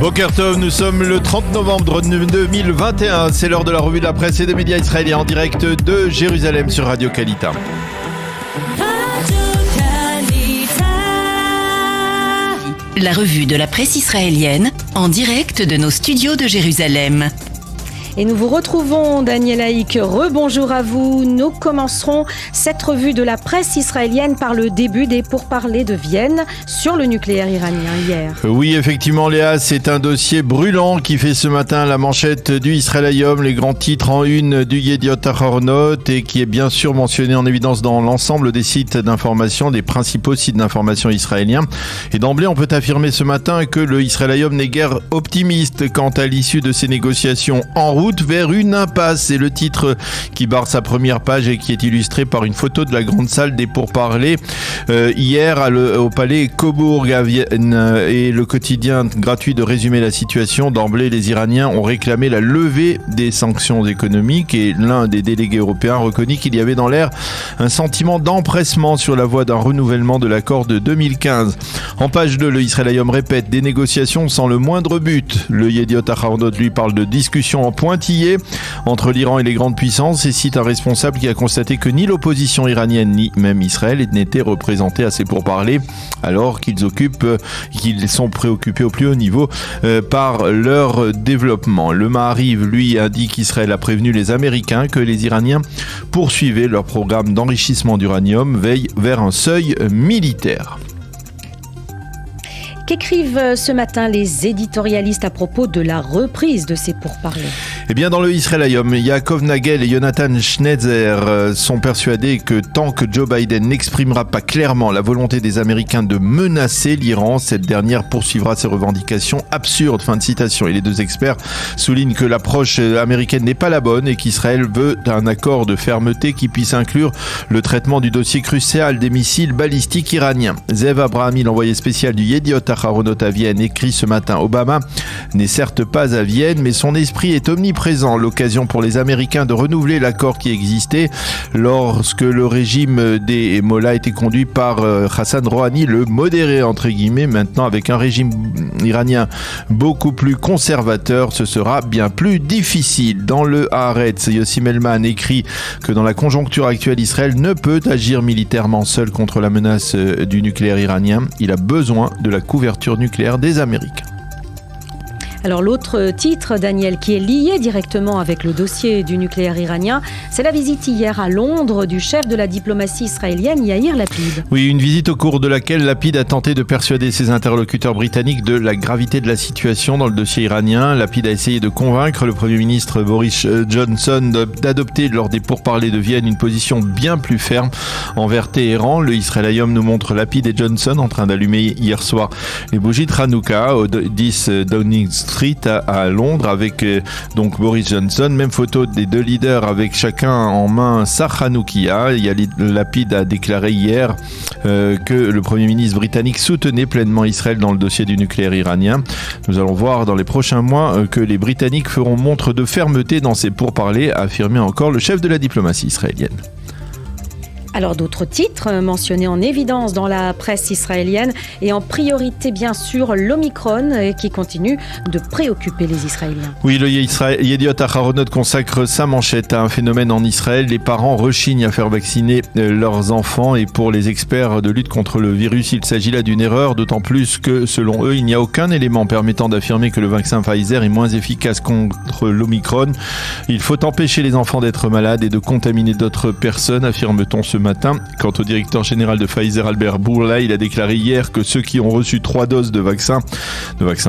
Boker Tov, nous sommes le 30 novembre 2021. C'est l'heure de la revue de la presse et des médias israéliens en direct de Jérusalem sur Radio Kalita. La revue de la presse israélienne en direct de nos studios de Jérusalem. Et nous vous retrouvons, Daniel Haïk. Rebonjour à vous. Nous commencerons cette revue de la presse israélienne par le début des pourparlers de Vienne sur le nucléaire iranien hier. Oui, effectivement, Léa, c'est un dossier brûlant qui fait ce matin la manchette du Israël Hayom, les grands titres en une du Yediot Aharonot et qui est bien sûr mentionné en évidence dans l'ensemble des sites d'information, des principaux sites d'information israéliens. Et d'emblée, on peut affirmer ce matin que le Israël Hayom n'est guère optimiste quant à l'issue de ces négociations en route vers une impasse. C'est le titre qui barre sa première page et qui est illustré par une photo de la grande salle des pourparlers hier au palais Cobourg à Vienne, et le quotidien gratuit de résumer la situation. D'emblée, les Iraniens ont réclamé la levée des sanctions économiques et l'un des délégués européens reconnaît qu'il y avait dans l'air un sentiment d'empressement sur la voie d'un renouvellement de l'accord de 2015. En page 2, le Israël Hayom répète des négociations sans le moindre but. Le Yediot Aharonot lui parle de discussions en pointillé entre l'Iran et les grandes puissances et cite un responsable qui a constaté que ni l'opposition iranienne ni même Israël n'étaient représentés à ces pourparlers, alors qu'ils sont préoccupés au plus haut niveau par leur développement. Le Ma'ariv, lui, indique qu'Israël a prévenu les Américains que les Iraniens poursuivaient leur programme d'enrichissement d'uranium vers un seuil militaire. Qu'écrivent ce matin les éditorialistes à propos de la reprise de ces pourparlers ? Eh bien, dans le Israël Hayom, Yaakov Nagel et Jonathan Schneider sont persuadés que tant que Joe Biden n'exprimera pas clairement la volonté des Américains de menacer l'Iran, cette dernière poursuivra ses revendications absurdes. Fin de citation. Et les deux experts soulignent que l'approche américaine n'est pas la bonne et qu'Israël veut un accord de fermeté qui puisse inclure le traitement du dossier crucial des missiles balistiques iraniens. Zev Abrahami, l'envoyé spécial du Yediot Aharonot à Vienne, écrit ce matin: Obama n'est certes pas à Vienne, mais son esprit est omniprésent. L'occasion pour les Américains de renouveler l'accord qui existait lorsque le régime des Mollahs était conduit par Hassan Rouhani, le modéré entre guillemets. Maintenant, avec un régime iranien beaucoup plus conservateur, ce sera bien plus difficile. Dans le Haaretz, Yossi Melman écrit que dans la conjoncture actuelle, Israël ne peut agir militairement seul contre la menace du nucléaire iranien. Il a besoin de la couverture nucléaire des Américains. Alors l'autre titre, Daniel, qui est lié directement avec le dossier du nucléaire iranien, c'est la visite hier à Londres du chef de la diplomatie israélienne, Yair Lapid. Oui, une visite au cours de laquelle Lapid a tenté de persuader ses interlocuteurs britanniques de la gravité de la situation dans le dossier iranien. Lapid a essayé de convaincre le Premier ministre Boris Johnson d'adopter lors des pourparlers de Vienne une position bien plus ferme envers Téhéran. Le Israël Hayom nous montre Lapid et Johnson en train d'allumer hier soir les bougies de Hanouka au 10 Downing Street à Londres avec donc Boris Johnson. Même photo des deux leaders avec chacun en main sa Hanoukia. Lapid a déclaré hier que le Premier ministre britannique soutenait pleinement Israël dans le dossier du nucléaire iranien. Nous allons voir dans les prochains mois que les Britanniques feront montre de fermeté dans ces pourparlers, a affirmé encore le chef de la diplomatie israélienne. Alors d'autres titres mentionnés en évidence dans la presse israélienne et en priorité bien sûr l'Omicron qui continue de préoccuper les Israéliens. Oui, le Yediot Aharonot consacre sa manchette à un phénomène en Israël. Les parents rechignent à faire vacciner leurs enfants et pour les experts de lutte contre le virus, il s'agit là d'une erreur, d'autant plus que selon eux, il n'y a aucun élément permettant d'affirmer que le vaccin Pfizer est moins efficace contre l'Omicron. Il faut empêcher les enfants d'être malades et de contaminer d'autres personnes, affirme-t-on ce matin. Quant au directeur général de Pfizer, Albert Bourla, il a déclaré hier que ceux qui ont reçu 3 doses de vaccin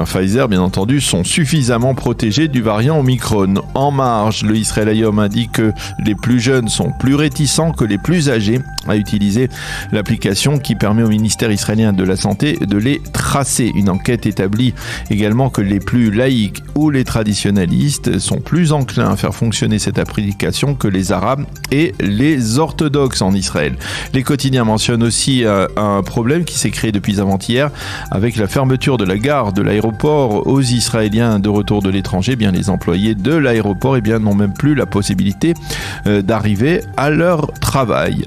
Pfizer, bien entendu, sont suffisamment protégés du variant Omicron. En marge, le Israël Hayom indique que les plus jeunes sont plus réticents que les plus âgés à utiliser l'application qui permet au ministère israélien de la Santé de les tracer. Une enquête établit également que les plus laïcs ou les traditionalistes sont plus enclins à faire fonctionner cette application que les arabes et les orthodoxes en Israël. Les quotidiens mentionnent aussi un problème qui s'est créé depuis avant-hier avec la fermeture de la gare de l'aéroport aux Israéliens de retour de l'étranger. Bien, les employés de l'aéroport n'ont même plus la possibilité d'arriver à leur travail.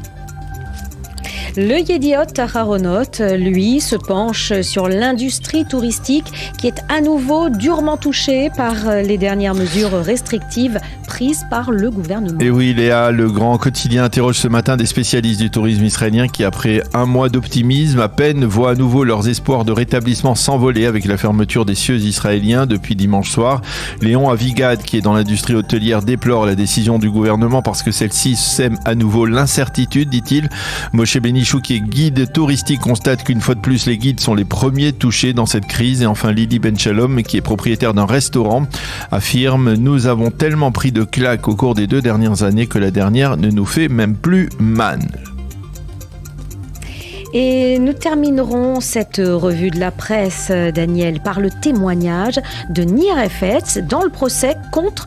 Le Yediot Aharonot, lui, se penche sur l'industrie touristique qui est à nouveau durement touchée par les dernières mesures restrictives prises par le gouvernement. Et oui, Léa, le grand quotidien interroge ce matin des spécialistes du tourisme israélien qui, après un mois d'optimisme, à peine voient à nouveau leurs espoirs de rétablissement s'envoler avec la fermeture des cieux israéliens depuis dimanche soir. Léon Avigad, qui est dans l'industrie hôtelière, déplore la décision du gouvernement parce que celle-ci sème à nouveau l'incertitude, dit-il. Moshe Benichou, qui est guide touristique, constate qu'une fois de plus, les guides sont les premiers touchés dans cette crise. Et enfin, Lili Ben Shalom, qui est propriétaire d'un restaurant, affirme « Nous avons tellement pris de claques au cours des 2 dernières années que la dernière ne nous fait même plus mal ». Et nous terminerons cette revue de la presse, Daniel, par le témoignage de Nir Efetz dans le procès contre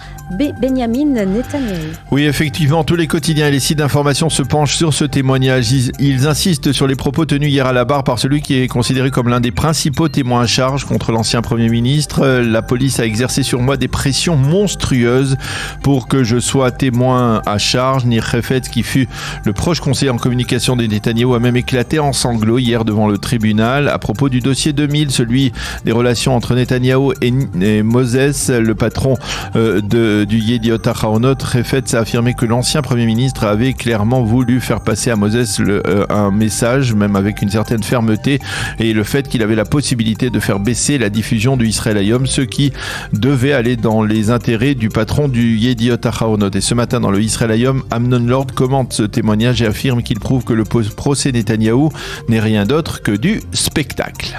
Benjamin Netanyahou. Oui, effectivement, tous les quotidiens et les sites d'information se penchent sur ce témoignage. Ils insistent sur les propos tenus hier à la barre par celui qui est considéré comme l'un des principaux témoins à charge contre l'ancien Premier ministre. La police a exercé sur moi des pressions monstrueuses pour que je sois témoin à charge. Nir Efetz, qui fut le proche conseiller en communication de Netanyahou, a même éclaté en sanglots hier devant le tribunal à propos du dossier 2000, celui des relations entre Netanyahou et Moses, le patron du Yediot Aharonot. Efetz a affirmé que l'ancien Premier ministre avait clairement voulu faire passer à Moses un message, même avec une certaine fermeté, et le fait qu'il avait la possibilité de faire baisser la diffusion du Israël Hayom, ce qui devait aller dans les intérêts du patron du Yediot Aharonot. Et ce matin, dans le Israël Hayom, Amnon Lord commente ce témoignage et affirme qu'il prouve que le procès Netanyahou n'est rien d'autre que du spectacle.